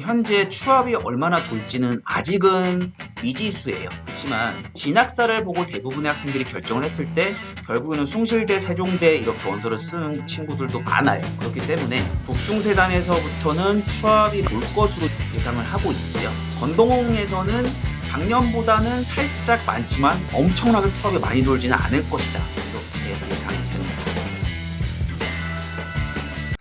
현재 추합이 얼마나 돌지는 아직은 미지수예요. 그렇지만 진학사를 보고 대부분의 학생들이 결정을 했을 때 결국에는 숭실대, 세종대 이렇게 원서를 쓰는 친구들도 많아요. 그렇기 때문에 국숭세단에서부터는 추합이 돌 것으로 예상을 하고 있고요. 건동홍에서는 작년보다는 살짝 많지만 엄청나게 추합이 많이 돌지는 않을 것이다. 이렇게 예상이 듭니다.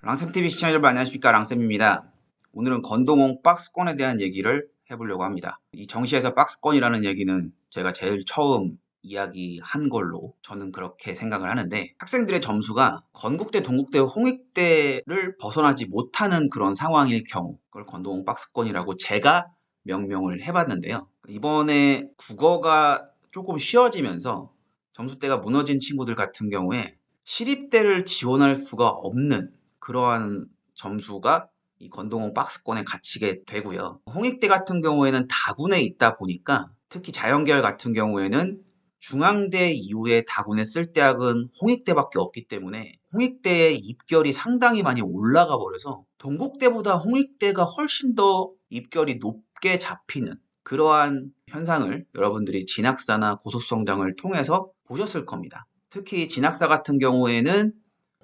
랑쌤TV 시청자 여러분 안녕하십니까, 랑쌤입니다. 오늘은 건동홍 박스권에 대한 얘기를 해보려고 합니다. 이 정시에서 박스권이라는 얘기는 제가 제일 처음 이야기한 걸로 저는 그렇게 생각을 하는데, 학생들의 점수가 건국대, 동국대, 홍익대를 벗어나지 못하는 그런 상황일 경우 그걸 건동홍 박스권이라고 제가 명명을 해봤는데요. 이번에 국어가 조금 쉬워지면서 점수대가 무너진 친구들 같은 경우에 시립대를 지원할 수가 없는 그러한 점수가 이 건동홍 박스권에 갇히게 되고요. 홍익대 같은 경우에는 다군에 있다 보니까 특히 자연계열 같은 경우에는 중앙대 이후에 다군에 쓸 대학은 홍익대밖에 없기 때문에 홍익대의 입결이 상당히 많이 올라가 버려서 동국대보다 홍익대가 훨씬 더 입결이 높게 잡히는 그러한 현상을 여러분들이 진학사나 고속성장을 통해서 보셨을 겁니다. 특히 진학사 같은 경우에는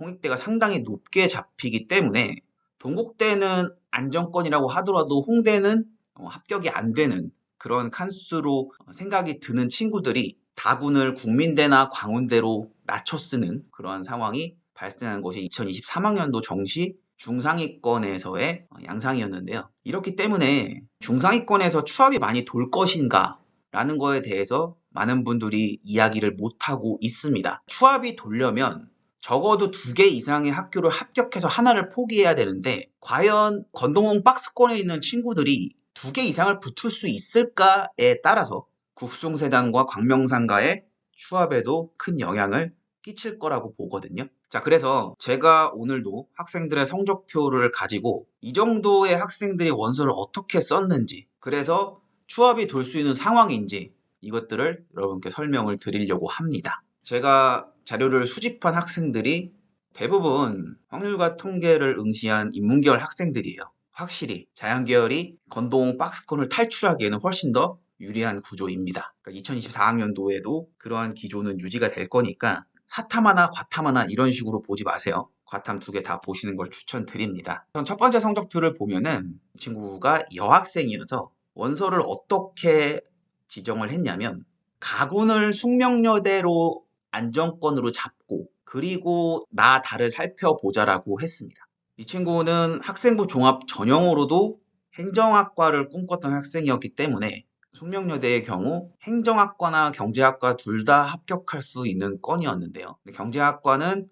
홍익대가 상당히 높게 잡히기 때문에 동국대는 안정권이라고 하더라도 홍대는 합격이 안 되는 그런 칸수로 생각이 드는 친구들이 다군을 국민대나 광운대로 낮춰 쓰는 그러한 상황이 발생한 것이 2023학년도 정시 중상위권에서의 양상이었는데요. 이렇기 때문에 중상위권에서 추합이 많이 돌 것인가 라는 거에 대해서 많은 분들이 이야기를 못하고 있습니다. 추합이 돌려면 적어도 2개 이상의 학교를 합격해서 하나를 포기해야 되는데, 과연 건동홍 박스권에 있는 친구들이 2개 이상을 붙을 수 있을까에 따라서 국숭세단과 광명상가의 추합에도 큰 영향을 끼칠 거라고 보거든요. 자, 그래서 제가 오늘도 학생들의 성적표를 가지고 이 정도의 학생들이 원서를 어떻게 썼는지, 그래서 추합이 돌 수 있는 상황인지 이것들을 여러분께 설명을 드리려고 합니다. 제가 자료를 수집한 학생들이 대부분 확률과 통계를 응시한 인문계열 학생들이에요. 확실히 자연계열이 건동홍 박스권을 탈출하기에는 훨씬 더 유리한 구조입니다. 그러니까 2024학년도에도 그러한 기조는 유지가 될 거니까 사탐 하나, 과탐 하나 이런 식으로 보지 마세요. 과탐 2개 다 보시는 걸 추천드립니다. 첫 번째 성적표를 보면은 이 친구가 여학생이어서 원서를 어떻게 지정을 했냐면, 가군을 숙명여대로 안정권으로 잡고 그리고 나 다를 살펴보자라고 했습니다. 이 친구는 학생부 종합 전형으로도 행정학과를 꿈꿨던 학생이었기 때문에 숙명여대의 경우 행정학과나 경제학과 둘 다 합격할 수 있는 건이었는데요. 경제학과는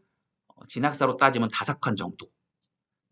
진학사로 따지면 5칸 정도,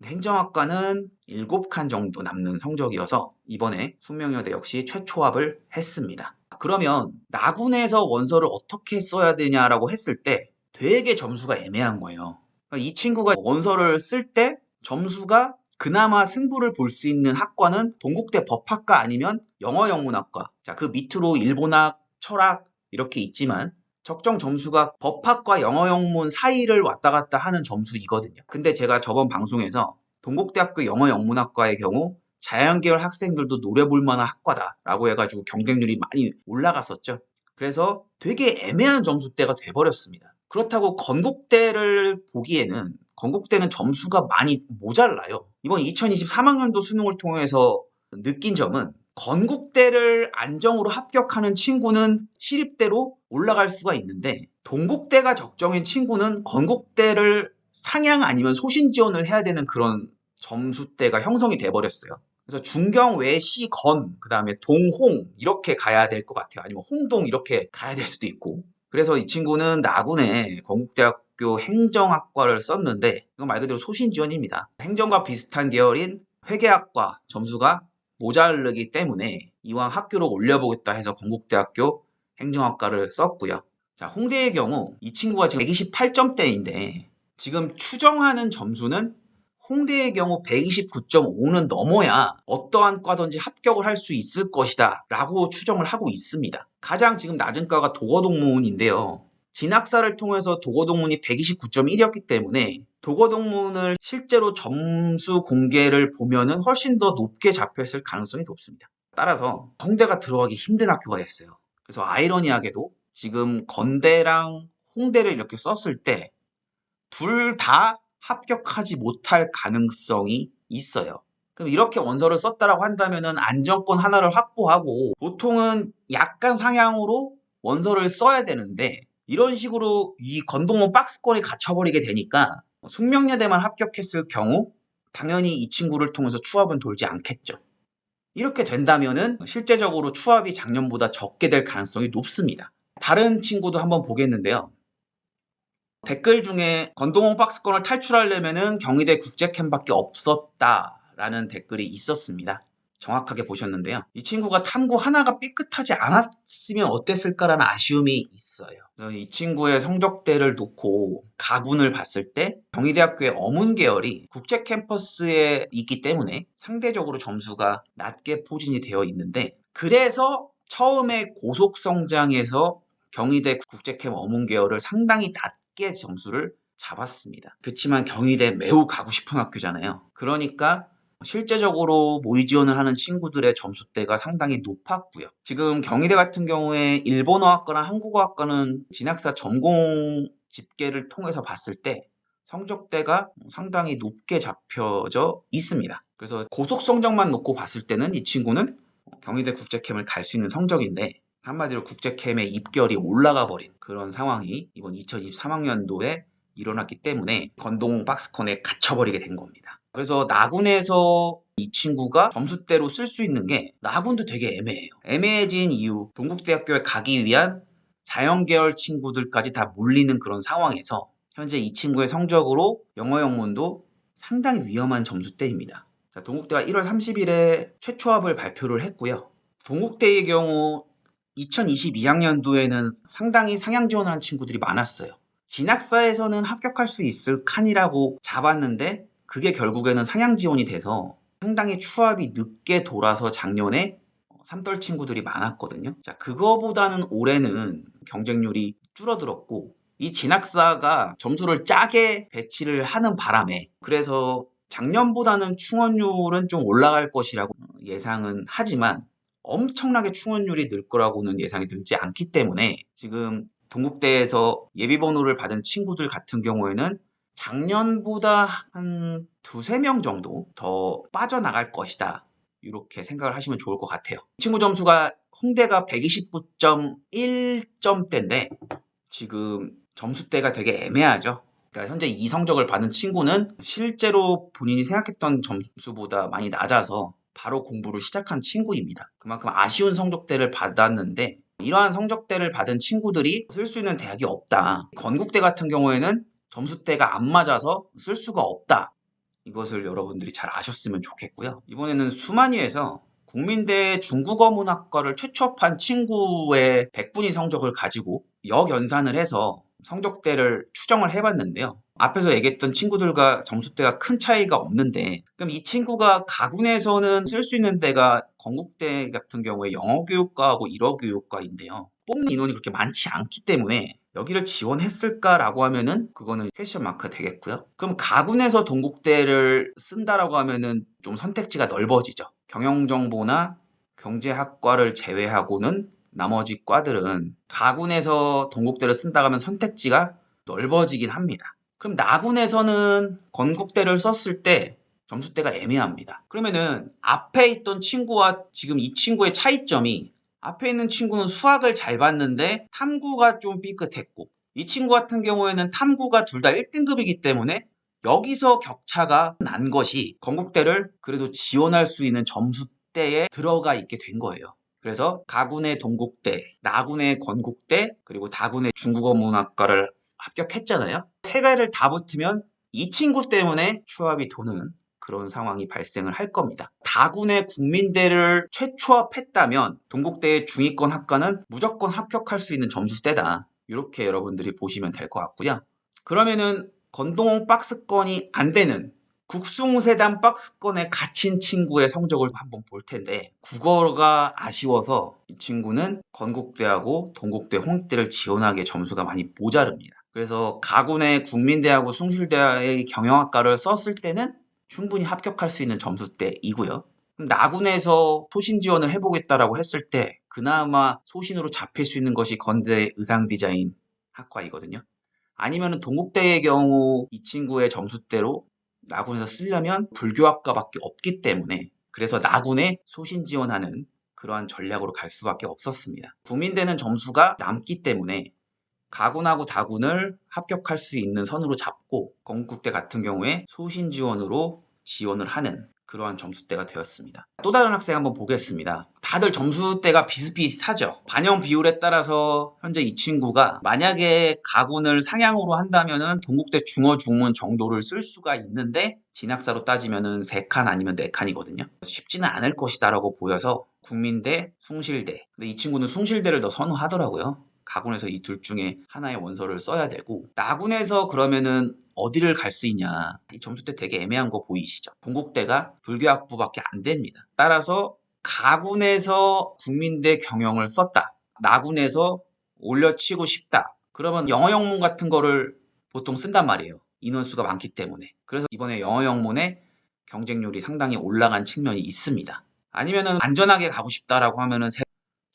행정학과는 7칸 정도 남는 성적이어서 이번에 숙명여대 역시 최초합을 했습니다. 그러면 나군에서 원서를 어떻게 써야 되냐라고 했을 때 되게 점수가 애매한 거예요. 이 친구가 원서를 쓸 때 점수가 그나마 승부를 볼 수 있는 학과는 동국대 법학과 아니면 영어영문학과, 자, 그 밑으로 일본학, 철학 이렇게 있지만 적정 점수가 법학과 영어영문 사이를 왔다 갔다 하는 점수이거든요. 근데 제가 저번 방송에서 동국대학교 영어영문학과의 경우 자연계열 학생들도 노려볼 만한 학과다라고 해가지고 경쟁률이 많이 올라갔었죠. 그래서 되게 애매한 점수대가 돼버렸습니다. 그렇다고 건국대를 보기에는 건국대는 점수가 많이 모자라요. 이번 2023학년도 수능을 통해서 느낀 점은 건국대를 안정으로 합격하는 친구는 시립대로 올라갈 수가 있는데, 동국대가 적정인 친구는 건국대를 상향 아니면 소신 지원을 해야 되는 그런 점수대가 형성이 돼버렸어요. 그래서 중경, 외시, 건, 그 다음에 동홍 이렇게 가야 될 것 같아요. 아니면 홍동 이렇게 가야 될 수도 있고. 그래서 이 친구는 나군에 건국대학교 행정학과를 썼는데 이건 말 그대로 소신 지원입니다. 행정과 비슷한 계열인 회계학과 점수가 모자르기 때문에 이왕 학교로 올려보겠다 해서 건국대학교 행정학과를 썼고요. 자, 홍대의 경우 이 친구가 지금 128점대인데 지금 추정하는 점수는 홍대의 경우 129.5는 넘어야 어떠한 과든지 합격을 할 수 있을 것이다 라고 추정을 하고 있습니다. 가장 지금 낮은 과가 도거동문인데요. 진학사를 통해서 도거동문이 129.1이었기 때문에 도거동문을 실제로 점수 공개를 보면은 훨씬 더 높게 잡혔을 가능성이 높습니다. 따라서 홍대가 들어가기 힘든 학교가 됐어요. 그래서 아이러니하게도 지금 건대랑 홍대를 이렇게 썼을 때 둘 다 합격하지 못할 가능성이 있어요. 그럼 이렇게 원서를 썼다라고 한다면은 안정권 하나를 확보하고 보통은 약간 상향으로 원서를 써야 되는데 이런 식으로 이 건동문 박스권에 갇혀버리게 되니까 숙명여대만 합격했을 경우 당연히 이 친구를 통해서 추합은 돌지 않겠죠. 이렇게 된다면은 실제적으로 추합이 작년보다 적게 될 가능성이 높습니다. 다른 친구도 한번 보겠는데요. 댓글 중에 건동홍 박스권을 탈출하려면은 경희대 국제캠밖에 없었다라는 댓글이 있었습니다. 정확하게 보셨는데요. 이 친구가 탐구 하나가 삐끗하지 않았으면 어땠을까라는 아쉬움이 있어요. 이 친구의 성적대를 놓고 가군을 봤을 때 경희대학교의 어문 계열이 국제 캠퍼스에 있기 때문에 상대적으로 점수가 낮게 포진이 되어 있는데 그래서 처음에 고속성장에서 경희대 국제캠 어문 계열을 상당히 낮게 점수를 잡았습니다. 그렇지만 경희대 매우 가고 싶은 학교잖아요. 그러니까 실제적으로 모의 지원을 하는 친구들의 점수대가 상당히 높았고요. 지금 경희대 같은 경우에 일본어학과나 한국어학과는 진학사 전공 집계를 통해서 봤을 때 성적대가 상당히 높게 잡혀져 있습니다. 그래서 고속 성적만 놓고 봤을 때는 이 친구는 경희대 국제캠을 갈 수 있는 성적인데 한마디로 국제캠의 입결이 올라가 버린 그런 상황이 이번 2023학년도에 일어났기 때문에 건동 박스권에 갇혀버리게 된 겁니다. 그래서 나군에서 이 친구가 점수대로 쓸 수 있는 게 나군도 되게 애매해요. 애매해진 이유 동국대학교에 가기 위한 자연계열 친구들까지 다 몰리는 그런 상황에서 현재 이 친구의 성적으로 영어 영문도 상당히 위험한 점수대입니다. 자, 동국대가 1월 30일에 최초합을 발표를 했고요. 동국대의 경우 2022학년도에는 상당히 상향 지원하는 친구들이 많았어요. 진학사에서는 합격할 수 있을 칸이라고 잡았는데 그게 결국에는 상향 지원이 돼서 상당히 추합이 늦게 돌아서 작년에 삼떨 친구들이 많았거든요. 자, 그거보다는 올해는 경쟁률이 줄어들었고 이 진학사가 점수를 짜게 배치를 하는 바람에 그래서 작년보다는 충원율은 좀 올라갈 것이라고 예상은 하지만 엄청나게 충원율이 늘 거라고는 예상이 들지 않기 때문에 지금 동국대에서 예비번호를 받은 친구들 같은 경우에는 작년보다 한 두세 명 정도 더 빠져나갈 것이다. 이렇게 생각을 하시면 좋을 것 같아요. 친구 점수가 홍대가 129.1점대인데 지금 점수대가 되게 애매하죠. 그러니까 현재 이 성적을 받은 친구는 실제로 본인이 생각했던 점수보다 많이 낮아서 바로 공부를 시작한 친구입니다. 그만큼 아쉬운 성적대를 받았는데 이러한 성적대를 받은 친구들이 쓸 수 있는 대학이 없다. 건국대 같은 경우에는 점수대가 안 맞아서 쓸 수가 없다. 이것을 여러분들이 잘 아셨으면 좋겠고요. 이번에는 수만위에서 국민대 중국어문학과를 최초합한 친구의 100분위 성적을 가지고 역연산을 해서 성적대를 추정을 해봤는데요. 앞에서 얘기했던 친구들과 점수대가 큰 차이가 없는데 그럼 이 친구가 가군에서는 쓸 수 있는 데가 건국대 같은 경우에 영어교육과하고 일어교육과인데요. 뽑는 인원이 그렇게 많지 않기 때문에 여기를 지원했을까라고 하면은 그거는 퀘스천 마크가 되겠고요. 그럼 가군에서 동국대를 쓴다라고 하면은 좀 선택지가 넓어지죠. 경영정보나 경제학과를 제외하고는 나머지 과들은 가군에서 동국대를 쓴다고 하면 선택지가 넓어지긴 합니다. 그럼 나군에서는 건국대를 썼을 때 점수대가 애매합니다. 그러면은 앞에 있던 친구와 지금 이 친구의 차이점이 앞에 있는 친구는 수학을 잘 봤는데 탐구가 좀 삐끗했고 이 친구 같은 경우에는 탐구가 둘 다 1등급이기 때문에 여기서 격차가 난 것이 건국대를 그래도 지원할 수 있는 점수대에 들어가 있게 된 거예요. 그래서 가군의 동국대, 나군의 건국대, 그리고 다군의 중국어문학과를 합격했잖아요. 세 개를 다 붙으면 이 친구 때문에 추합이 도는 그런 상황이 발생을 할 겁니다. 다군의 국민대를 최초합했다면 동국대의 중위권 학과는 무조건 합격할 수 있는 점수대다. 이렇게 여러분들이 보시면 될 것 같고요. 그러면은 건동홍 박스권이 안 되는 국숭세단 박스권에 갇힌 친구의 성적을 한번 볼 텐데 국어가 아쉬워서 이 친구는 건국대하고 동국대, 홍익대를 지원하기에 점수가 많이 모자릅니다. 그래서 가군의 국민대하고 숭실대의 경영학과를 썼을 때는 충분히 합격할 수 있는 점수대이고요. 나군에서 소신 지원을 해보겠다라고 했을 때 그나마 소신으로 잡힐 수 있는 것이 건대 의상디자인 학과이거든요. 아니면 동국대의 경우 이 친구의 점수대로 나군에서 쓰려면 불교학과밖에 없기 때문에 그래서 나군에 소신 지원하는 그러한 전략으로 갈 수밖에 없었습니다. 국민대는 점수가 남기 때문에 가군하고 다군을 합격할 수 있는 선으로 잡고 건국대 같은 경우에 소신 지원으로 지원을 하는 그러한 점수대가 되었습니다. 또 다른 학생 한번 보겠습니다. 다들 점수대가 비슷비슷하죠. 반영 비율에 따라서 현재 이 친구가 만약에 가군을 상향으로 한다면은 동국대 중어 중문 정도를 쓸 수가 있는데 진학사로 따지면은 3칸 아니면 4칸이거든요. 쉽지는 않을 것이다 라고 보여서 국민대, 숭실대. 근데 이 친구는 숭실대를 더 선호하더라고요. 가군에서 이 둘 중에 하나의 원서를 써야 되고 나군에서 그러면은 어디를 갈 수 있냐. 이 점수대 되게 애매한 거 보이시죠? 동국대가 불교학부밖에 안 됩니다. 따라서 가군에서 국민대 경영을 썼다. 나군에서 올려치고 싶다. 그러면 영어 영문 같은 거를 보통 쓴단 말이에요. 인원수가 많기 때문에. 그래서 이번에 영어 영문의 경쟁률이 상당히 올라간 측면이 있습니다. 아니면은 안전하게 가고 싶다라고 하면은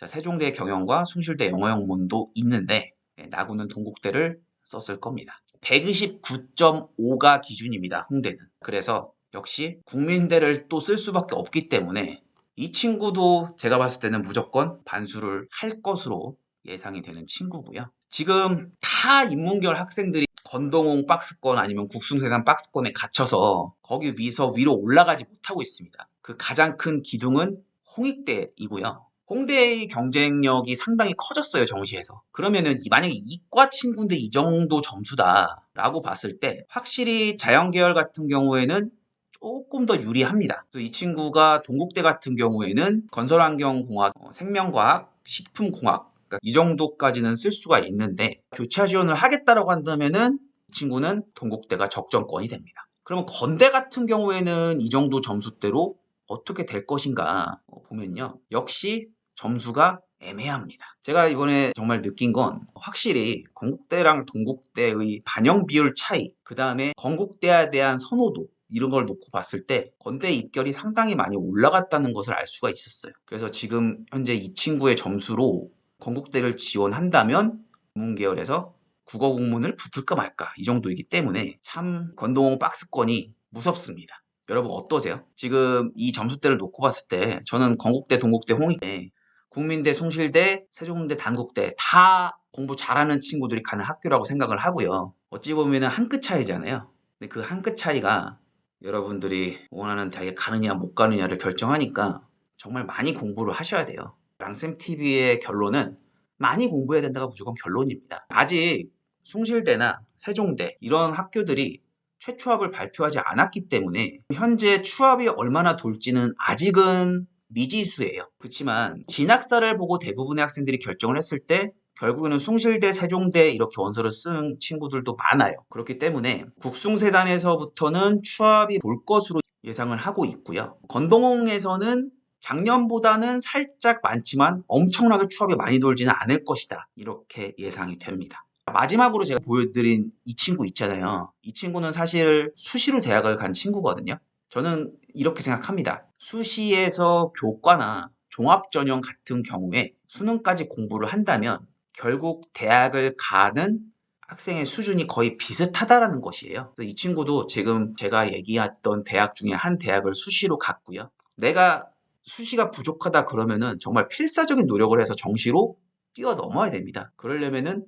세종대 경영과 숭실대 영어 영문도 있는데 나군은 동국대를 썼을 겁니다. 129.5가 기준입니다. 홍대는. 그래서 역시 국민대를 또 쓸 수밖에 없기 때문에 이 친구도 제가 봤을 때는 무조건 반수를 할 것으로 예상이 되는 친구고요. 지금 다 인문계열 학생들이 건동홍 박스권 아니면 국숭세단 박스권에 갇혀서 거기 위로 올라가지 못하고 있습니다. 그 가장 큰 기둥은 홍익대이고요. 홍대의 경쟁력이 상당히 커졌어요, 정시에서. 그러면은 만약에 이과 친구인데 이 정도 점수다라고 봤을 때 확실히 자연계열 같은 경우에는 조금 더 유리합니다. 그래서 이 친구가 동국대 같은 경우에는 건설환경공학, 생명과학, 식품공학 그러니까 이 정도까지는 쓸 수가 있는데 교차 지원을 하겠다라고 한다면은 이 친구는 동국대가 적정권이 됩니다. 그러면 건대 같은 경우에는 이 정도 점수대로 어떻게 될 것인가 보면요. 역시 점수가 애매합니다. 제가 이번에 정말 느낀 건 확실히 건국대랑 동국대의 반영 비율 차이, 그 다음에 건국대에 대한 선호도 이런 걸 놓고 봤을 때 건대 입결이 상당히 많이 올라갔다는 것을 알 수가 있었어요. 그래서 지금 현재 이 친구의 점수로 건국대를 지원한다면 인문계열에서 국어 공문을 붙을까 말까 이 정도이기 때문에 참 건동홍 박스권이 무섭습니다. 여러분 어떠세요? 지금 이 점수대를 놓고 봤을 때 저는 건국대, 동국대, 홍익대, 국민대, 숭실대, 세종대, 단국대 다 공부 잘하는 친구들이 가는 학교라고 생각을 하고요. 어찌 보면 한 끗 차이잖아요. 근데 그 한 끗 차이가 여러분들이 원하는 대학에 가느냐 못 가느냐를 결정하니까 정말 많이 공부를 하셔야 돼요. 랑쌤TV의 결론은 많이 공부해야 된다가 무조건 결론입니다. 아직 숭실대나 세종대 이런 학교들이 최초합을 발표하지 않았기 때문에 현재 추합이 얼마나 돌지는 아직은 미지수예요. 그렇지만 진학사를 보고 대부분의 학생들이 결정을 했을 때 결국에는 숭실대, 세종대 이렇게 원서를 쓰는 친구들도 많아요. 그렇기 때문에 국숭세단에서부터는 추합이 돌 것으로 예상을 하고 있고요. 건동홍에서는 작년보다는 살짝 많지만 엄청나게 추합이 많이 돌지는 않을 것이다. 이렇게 예상이 됩니다. 마지막으로 제가 보여드린 이 친구 있잖아요. 이 친구는 사실 수시로 대학을 간 친구거든요. 저는 이렇게 생각합니다. 수시에서 교과나 종합전형 같은 경우에 수능까지 공부를 한다면 결국 대학을 가는 학생의 수준이 거의 비슷하다라는 것이에요. 그래서 이 친구도 지금 제가 얘기했던 대학 중에 한 대학을 수시로 갔고요. 내가 수시가 부족하다 그러면은 정말 필사적인 노력을 해서 정시로 뛰어넘어야 됩니다. 그러려면은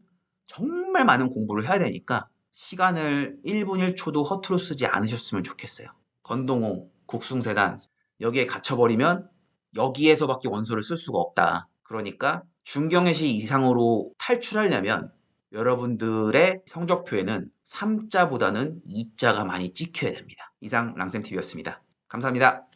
정말 많은 공부를 해야 되니까 시간을 1분 1초도 허투루 쓰지 않으셨으면 좋겠어요. 건동홍, 국숭세단 여기에 갇혀버리면 여기에서밖에 원서를 쓸 수가 없다. 그러니까 중경외시 이상으로 탈출하려면 여러분들의 성적표에는 3자보다는 2자가 많이 찍혀야 됩니다. 이상 랑쌤TV였습니다. 감사합니다.